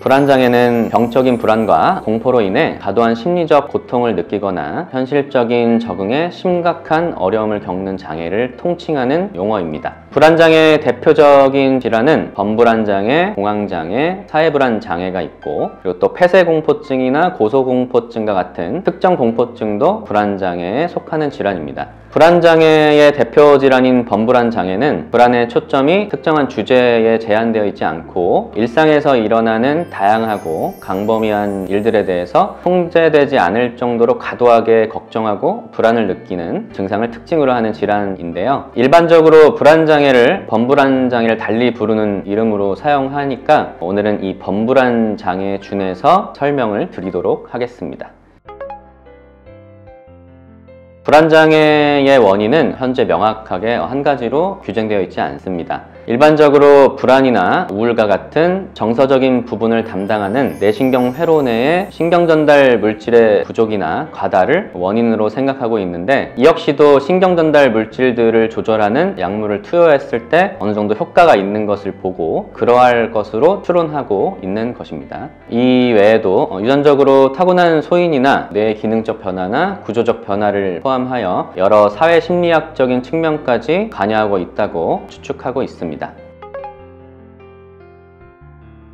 불안장애는 병적인 불안과 공포로 인해 과도한 심리적 고통을 느끼거나 현실적인 적응에 심각한 어려움을 겪는 장애를 통칭하는 용어입니다. 불안장애의 대표적인 질환은 범불안장애, 공황장애, 사회불안장애가 있고, 그리고 또 폐쇄공포증이나 고소공포증과 같은 특정 공포증도 불안장애에 속하는 질환입니다. 불안장애의 대표 질환인 범불안장애는 불안의 초점이 특정한 주제에 제한되어 있지 않고 일상에서 일어나는 다양하고 광범위한 일들에 대해서 통제되지 않을 정도로 과도하게 걱정하고 불안을 느끼는 증상을 특징으로 하는 질환인데요. 일반적으로 불안장애를 범불안장애를 달리 부르는 이름으로 사용하니까 오늘은 이 범불안장애에 준해서 설명을 드리도록 하겠습니다. 불안장애의 원인은 현재 명확하게 한 가지로 규정되어 있지 않습니다. 일반적으로 불안이나 우울과 같은 정서적인 부분을 담당하는 뇌신경 회로 내의 신경전달 물질의 부족이나 과다를 원인으로 생각하고 있는데, 이 역시도 신경전달 물질들을 조절하는 약물을 투여했을 때 어느 정도 효과가 있는 것을 보고 그러할 것으로 추론하고 있는 것입니다. 이 외에도 유전적으로 타고난 소인이나 뇌 기능적 변화나 구조적 변화를 포함하여 여러 사회심리학적인 측면까지 관여하고 있다고 추측하고 있습니다.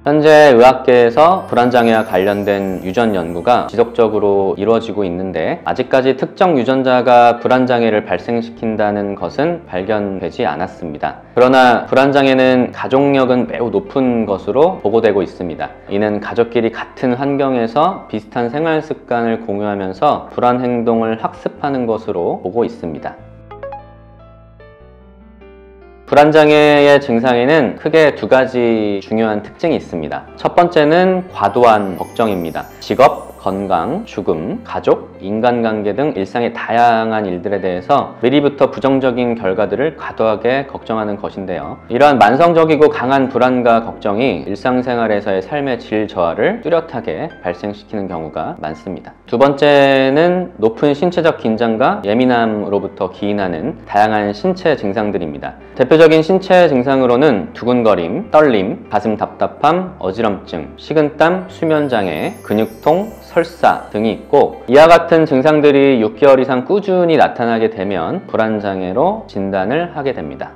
현재 의학계에서 불안장애와 관련된 유전 연구가 지속적으로 이루어지고 있는데, 아직까지 특정 유전자가 불안장애를 발생시킨다는 것은 발견되지 않았습니다. 그러나 불안장애는 가족력은 매우 높은 것으로 보고되고 있습니다. 이는 가족끼리 같은 환경에서 비슷한 생활 습관을 공유하면서 불안 행동을 학습하는 것으로 보고 있습니다. 불안장애의 증상에는 크게 두 가지 중요한 특징이 있습니다. 첫 번째는 과도한 걱정입니다. 직업, 건강, 죽음, 가족, 인간관계 등 일상의 다양한 일들에 대해서 미리부터 부정적인 결과들을 과도하게 걱정하는 것인데요. 이러한 만성적이고 강한 불안과 걱정이 일상생활에서의 삶의 질 저하를 뚜렷하게 발생시키는 경우가 많습니다. 두 번째는 높은 신체적 긴장과 예민함으로부터 기인하는 다양한 신체 증상들입니다. 대표적인 신체 증상으로는 두근거림, 떨림, 가슴 답답함, 어지럼증, 식은땀, 수면장애, 근육통, 설사 등이 있고, 이와 같은 증상들이 6개월 이상 꾸준히 나타나게 되면 불안장애로 진단을 하게 됩니다.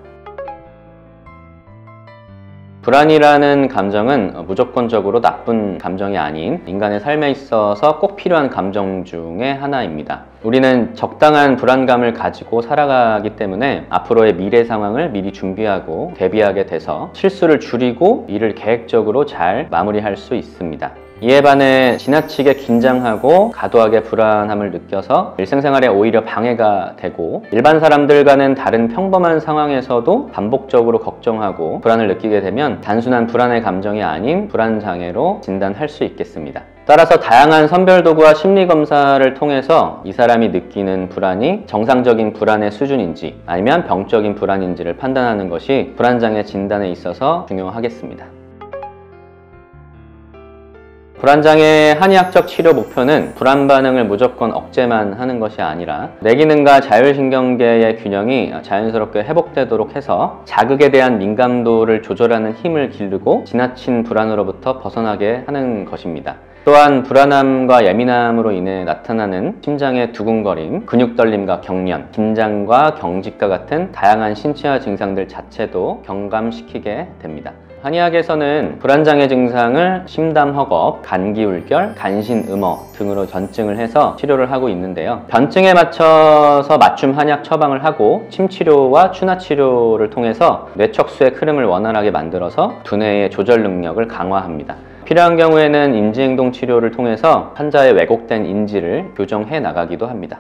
불안이라는 감정은 무조건적으로 나쁜 감정이 아닌 인간의 삶에 있어서 꼭 필요한 감정 중에 하나입니다. 우리는 적당한 불안감을 가지고 살아가기 때문에 앞으로의 미래 상황을 미리 준비하고 대비하게 돼서 실수를 줄이고 일을 계획적으로 잘 마무리할 수 있습니다. 이에 반해 지나치게 긴장하고 과도하게 불안함을 느껴서 일상생활에 오히려 방해가 되고, 일반 사람들과는 다른 평범한 상황에서도 반복적으로 걱정하고 불안을 느끼게 되면 단순한 불안의 감정이 아닌 불안장애로 진단할 수 있겠습니다. 따라서 다양한 선별도구와 심리검사를 통해서 이 사람이 느끼는 불안이 정상적인 불안의 수준인지 아니면 병적인 불안인지를 판단하는 것이 불안장애 진단에 있어서 중요하겠습니다. 불안장애의 한의학적 치료 목표는 불안 반응을 무조건 억제만 하는 것이 아니라 뇌기능과 자율신경계의 균형이 자연스럽게 회복되도록 해서 자극에 대한 민감도를 조절하는 힘을 기르고 지나친 불안으로부터 벗어나게 하는 것입니다. 또한 불안함과 예민함으로 인해 나타나는 심장의 두근거림, 근육떨림과 경련, 긴장과 경직과 같은 다양한 신체화 증상들 자체도 경감시키게 됩니다. 한의학에서는 불안장애 증상을 심담허겁, 간기울결, 간신음어 등으로 전증을 해서 치료를 하고 있는데요. 변증에 맞춰서 맞춤 한약 처방을 하고 침치료와 추나치료를 통해서 뇌척수의 흐름을 원활하게 만들어서 두뇌의 조절 능력을 강화합니다. 필요한 경우에는 인지행동 치료를 통해서 환자의 왜곡된 인지를 교정해 나가기도 합니다.